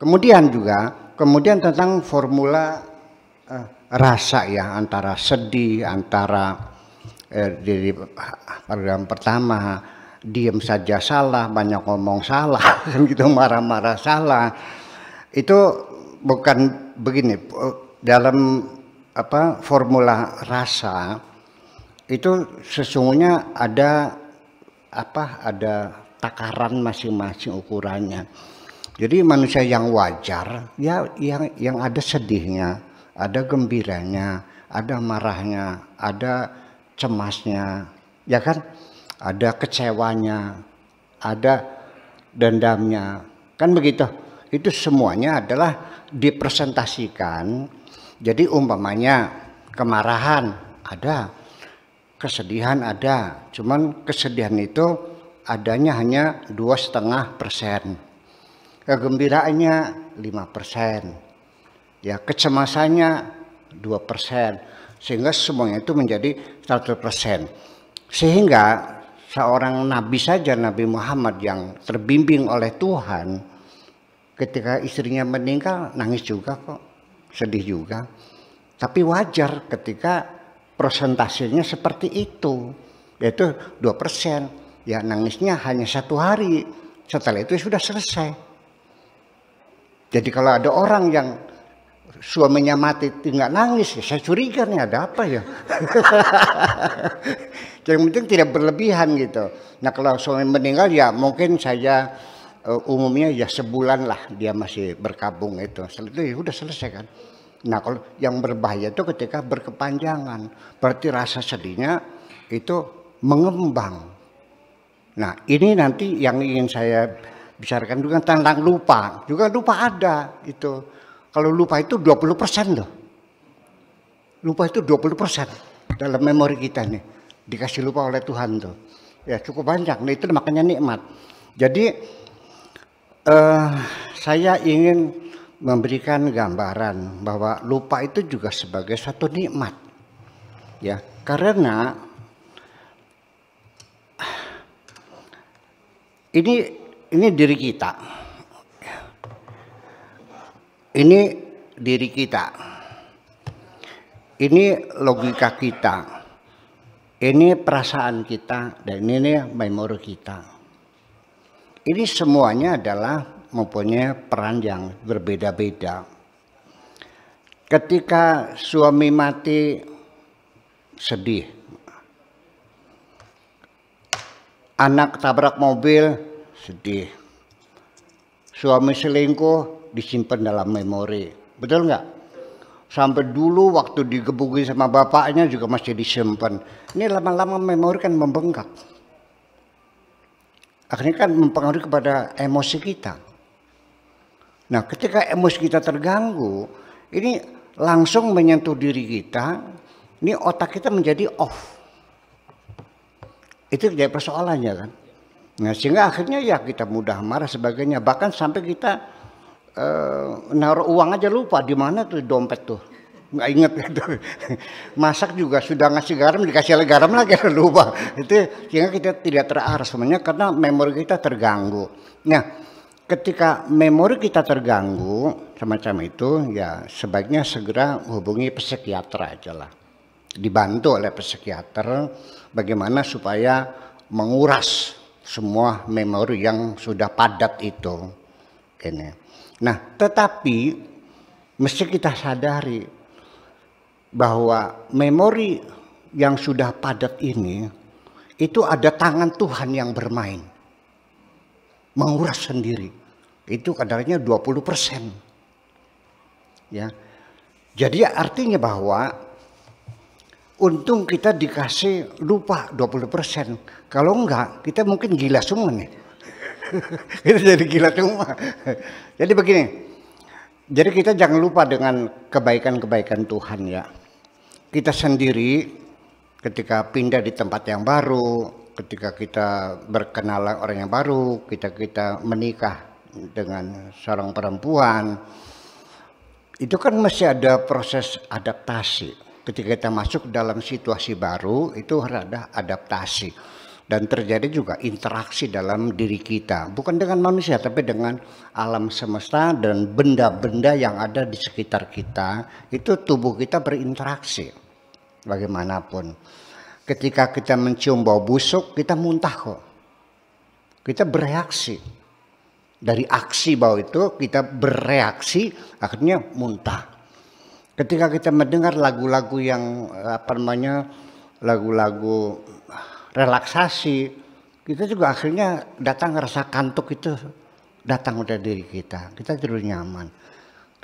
Kemudian tentang formula rasa ya, antara sedih, antara di program pertama diam saja salah, banyak ngomong salah, gitu, marah-marah salah. Itu bukan begini, dalam formula rasa itu sesungguhnya ada takaran masing-masing ukurannya. Jadi manusia yang wajar ya yang ada sedihnya, ada gembiranya, ada marahnya, ada cemasnya, ya kan? Ada kecewanya, ada dendamnya. Kan begitu. Itu semuanya adalah dipresentasikan. Jadi umpamanya kemarahan ada, kesedihan ada, cuman kesedihan itu adanya hanya 2,5%. Kegembiraannya 5%, ya kecemasannya 2%, sehingga semuanya itu menjadi 100%. Sehingga seorang nabi saja, Nabi Muhammad yang terbimbing oleh Tuhan, ketika istrinya meninggal nangis juga kok, sedih juga. Tapi wajar ketika persentasenya seperti itu, yaitu 2%, ya nangisnya hanya 1 hari, setelah itu sudah selesai. Jadi kalau ada orang yang suaminya mati nggak nangis, ya saya curiga nih ada apa ya. Yang penting tidak berlebihan gitu. Nah kalau suami meninggal ya mungkin saya umumnya ya sebulan lah dia masih berkabung itu. Setelah itu ya udah selesai kan. Nah kalau yang berbahaya itu ketika berkepanjangan, berarti rasa sedihnya itu mengembang. Nah ini nanti yang ingin saya bicarakan juga tentang lupa. Juga lupa ada itu. Kalau lupa itu 20% loh. Lupa itu 20% dalam memori kita nih. Dikasih lupa oleh Tuhan tuh. Ya cukup banyak. Nah itu makanya nikmat. Jadi saya ingin memberikan gambaran bahwa lupa itu juga sebagai suatu nikmat. Ya, karena ini diri kita. Ini diri kita. Ini logika kita. Ini perasaan kita dan ini memori kita. Ini semuanya adalah mempunyai peran yang berbeda-beda. Ketika suami mati sedih. Anak tabrak mobil sedih. Suami selingkuh disimpan dalam memori. Betul nggak? Sampai dulu waktu digebukin sama bapaknya juga masih disimpan. Ini lama-lama memori kan membengkak. Akhirnya kan mempengaruhi kepada emosi kita. Nah ketika emosi kita terganggu, ini langsung menyentuh diri kita. Ini otak kita menjadi off. Itu jadi persoalannya kan. Nah sehingga akhirnya ya kita mudah marah sebagainya. Bahkan sampai kita naruh uang aja lupa di mana tuh dompet tuh, nggak inget gitu. Masak juga sudah ngasih garam dikasih garam lagi lupa. Itu sehingga kita tidak terarah semuanya karena memori kita terganggu. Nah ketika memori kita terganggu semacam itu ya sebaiknya segera hubungi psikiater aja lah. Dibantu oleh psikiater bagaimana supaya menguras semua memori yang sudah padat itu. Ini. Nah, tetapi mesti kita sadari bahwa memori yang sudah padat ini itu ada tangan Tuhan yang bermain. Menguras sendiri. Itu kadarnya 20%. Ya. Jadi artinya bahwa untung kita dikasih lupa 20%. Kalau enggak, kita mungkin gila semua nih. Kita jadi gila semua. Jadi begini. Jadi kita jangan lupa dengan kebaikan-kebaikan Tuhan ya. Kita sendiri ketika pindah di tempat yang baru, ketika kita berkenalan orang yang baru, kita menikah dengan seorang perempuan, itu kan masih ada proses adaptasi. Ketika kita masuk dalam situasi baru itu harus ada adaptasi. Dan terjadi juga interaksi dalam diri kita, bukan dengan manusia tapi dengan alam semesta dan benda-benda yang ada di sekitar kita. Itu tubuh kita berinteraksi bagaimanapun. Ketika kita mencium bau busuk, kita muntah kok. Kita bereaksi. Dari aksi bau itu kita bereaksi, akhirnya muntah. Ketika kita mendengar lagu-lagu yang lagu-lagu relaksasi, kita juga akhirnya datang rasa kantuk itu datang pada diri kita tidur nyaman.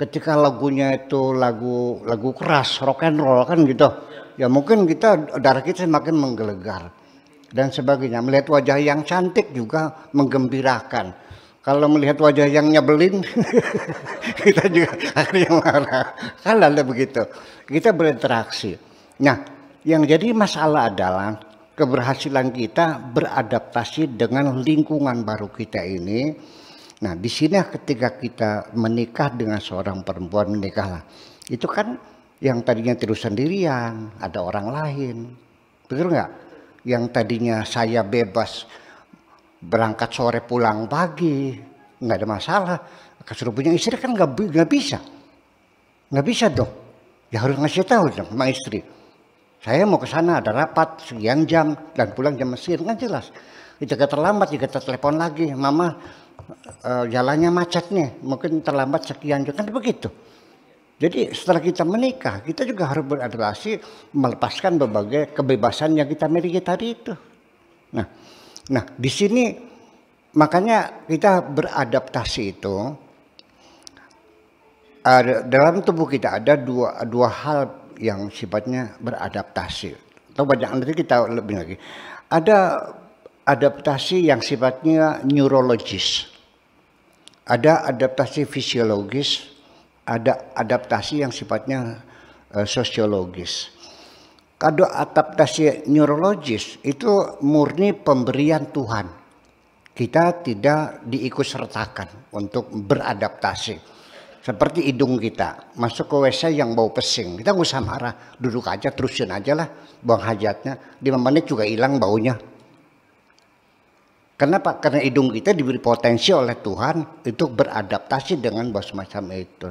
Ketika lagunya itu lagu keras, rock and roll kan gitu, ya mungkin darah kita semakin menggelegar dan sebagainya. Melihat wajah yang cantik juga menggembirakan. Kalau melihat wajah yang nyebelin, kita juga akhirnya marah. Kan ada begitu. Kita berinteraksi. Nah, yang jadi masalah adalah keberhasilan kita beradaptasi dengan lingkungan baru kita ini. Nah, di sini ketika kita menikah dengan seorang perempuan, menikahlah. Itu kan yang tadinya tidur sendirian, ada orang lain. Betul nggak? Yang tadinya saya bebas berangkat sore pulang pagi, nggak ada masalah. Suruh punya istri kan nggak bisa dong. Ya harus ngasih tahu dong sama istri. Saya mau ke sana ada rapat sekian jam dan pulang jam Mesir, kan jelas. Jika terlambat, kita telepon lagi, mama jalannya macet nih, mungkin terlambat sekian jam, kan begitu. Jadi setelah kita menikah, kita juga harus beradaptasi melepaskan berbagai kebebasan yang kita miliki tadi itu. Nah, di sini makanya kita beradaptasi itu dalam tubuh kita ada dua hal yang sifatnya beradaptasi. Atau banyak nanti kita lebih lagi. Ada adaptasi yang sifatnya neurologis. Ada adaptasi fisiologis, ada adaptasi yang sifatnya sosiologis. Kalau adaptasi neurologis itu murni pemberian Tuhan. Kita tidak diikut sertakan untuk beradaptasi. Seperti hidung kita, masuk ke WC yang bau pesing. Kita nggak usah marah, duduk aja, terusin aja lah, buang hajatnya. 5 menit juga hilang baunya. Kenapa? Karena hidung kita diberi potensi oleh Tuhan untuk beradaptasi dengan bau semacam itu.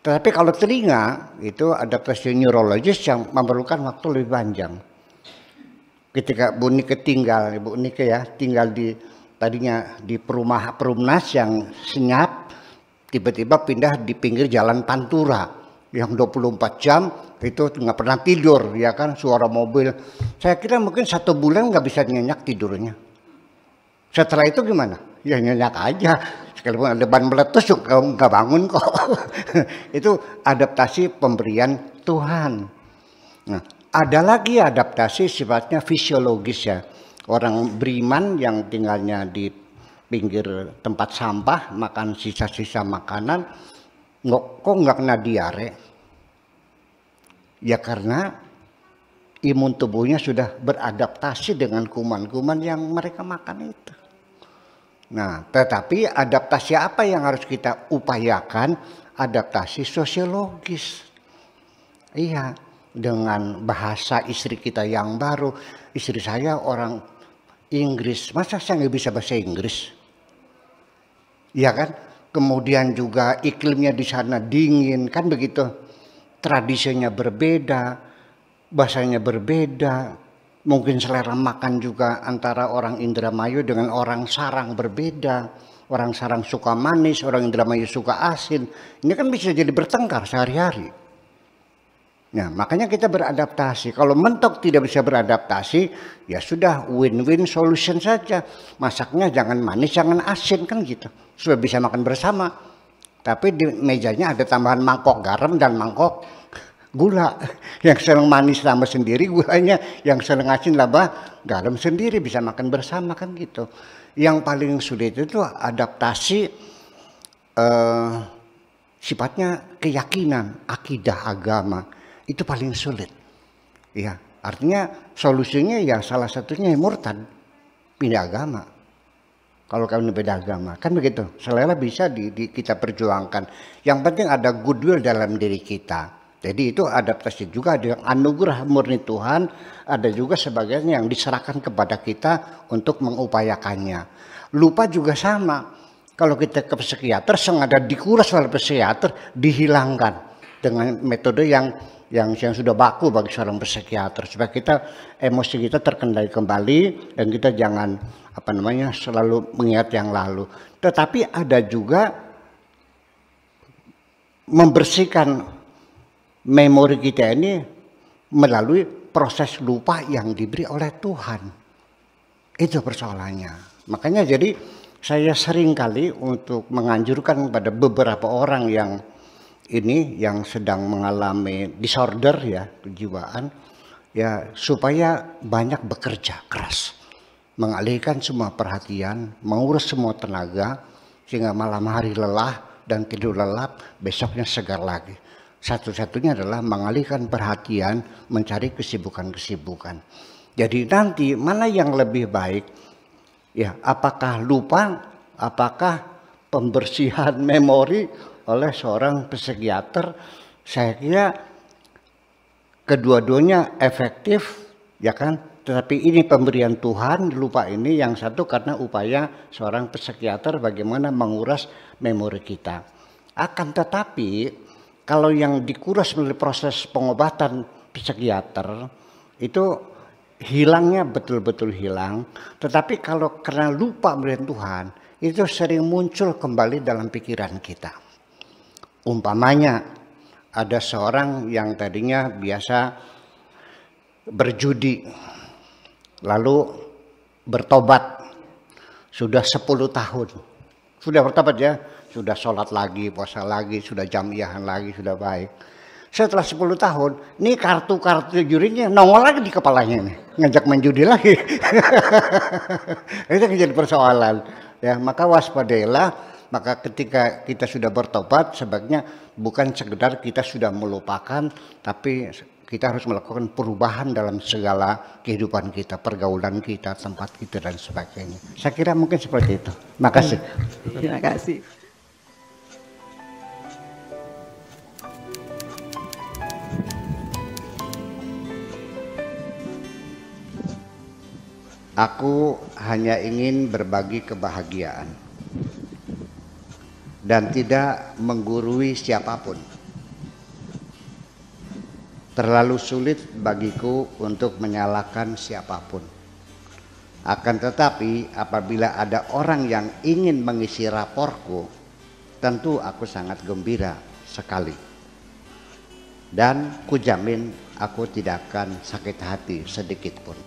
Tetapi kalau telinga itu adaptasi neurologis yang memerlukan waktu lebih panjang. Ketika Bu Nike tinggal tadinya di perumnas yang senyap, tiba-tiba pindah di pinggir jalan Pantura yang 24 jam itu nggak pernah tidur, ya kan, suara mobil. Saya kira mungkin 1 bulan nggak bisa nyenyak tidurnya. Setelah itu gimana? Ya nyenyak aja. Sekalipun ada ban meletus juga nggak bangun kok. Itu adaptasi pemberian Tuhan. Nah, ada lagi adaptasi sifatnya fisiologis ya. Orang beriman yang tinggalnya di pinggir tempat sampah, makan sisa-sisa makanan, kok nggak kena diare? Ya karena imun tubuhnya sudah beradaptasi dengan kuman-kuman yang mereka makan itu. Nah, tetapi adaptasi apa yang harus kita upayakan? Adaptasi sosiologis. Iya, dengan bahasa istri kita yang baru. Istri saya orang Inggris, masa saya nggak bisa bahasa Inggris? Ya kan? Kemudian juga iklimnya di sana dingin, kan begitu. Tradisinya berbeda, bahasanya berbeda. Mungkin selera makan juga antara orang Indramayu dengan orang Sarang berbeda. Orang Sarang suka manis, orang Indramayu suka asin. Ini kan bisa jadi bertengkar sehari-hari. Nah, makanya kita beradaptasi. Kalau mentok tidak bisa beradaptasi, ya sudah win-win solution saja. Masaknya jangan manis, jangan asin, kan gitu. Sudah bisa makan bersama. Tapi di mejanya ada tambahan mangkok garam dan mangkok gula. Yang senang manis tambah sendiri gulanya, yang senang asin tambah garam sendiri, bisa makan bersama, kan gitu. Yang paling sulit itu adaptasi sifatnya keyakinan, akidah agama. Itu paling sulit. Ya, artinya solusinya ya salah satunya murtad, pindah agama. Kalau kami beda agama, kan begitu. Selera bisa kita perjuangkan. Yang penting ada goodwill dalam diri kita. Jadi itu adaptasi juga dengan anugerah murni Tuhan, ada juga sebagian yang diserahkan kepada kita untuk mengupayakannya. Lupa juga sama. Kalau kita ke psikiater sengaja dikuras oleh psikiater, dihilangkan dengan metode yang sudah baku bagi seorang psikiater supaya kita emosi kita terkendali kembali dan kita jangan selalu mengingat yang lalu. Tetapi ada juga membersihkan memori kita ini melalui proses lupa yang diberi oleh Tuhan. Itu persoalannya. Makanya jadi saya sering kali untuk menganjurkan kepada beberapa orang yang sedang mengalami disorder ya, kejiwaan ya, supaya banyak bekerja keras, mengalihkan semua perhatian, mengurus semua tenaga sehingga malam hari lelah dan tidur lelap, besoknya segar lagi. Satu-satunya adalah mengalihkan perhatian, mencari kesibukan-kesibukan. Jadi nanti mana yang lebih baik? Ya, apakah lupa, apakah pembersihan memori oleh seorang psikiater? Saya kira kedua-duanya efektif, ya kan? Tetapi ini pemberian Tuhan, lupa ini yang satu karena upaya seorang psikiater bagaimana menguras memori kita. Akan tetapi kalau yang dikuras melalui proses pengobatan psikiater itu hilangnya betul-betul hilang. Tetapi kalau karena lupa melihat Tuhan itu sering muncul kembali dalam pikiran kita. Umpamanya ada seorang yang tadinya biasa berjudi lalu bertobat sudah 10 tahun. Sudah bertobat ya. Sudah sholat lagi, puasa lagi, sudah jamiahan lagi, sudah baik. Setelah 10 tahun, ini kartu-kartu jurinya nongol lagi di kepalanya nih, ngajak main judi lagi. Itu yang jadi persoalan. Ya, maka waspadailah. Maka ketika kita sudah bertobat, sebaiknya bukan sekedar kita sudah melupakan, tapi kita harus melakukan perubahan dalam segala kehidupan kita, pergaulan kita, tempat kita dan sebagainya. Saya kira mungkin seperti itu. Makasih. Terima kasih. Aku hanya ingin berbagi kebahagiaan dan tidak menggurui siapapun. Terlalu sulit bagiku untuk menyalahkan siapapun. Akan tetapi apabila ada orang yang ingin mengisi raporku, tentu aku sangat gembira sekali. Dan kujamin aku tidak akan sakit hati sedikit pun.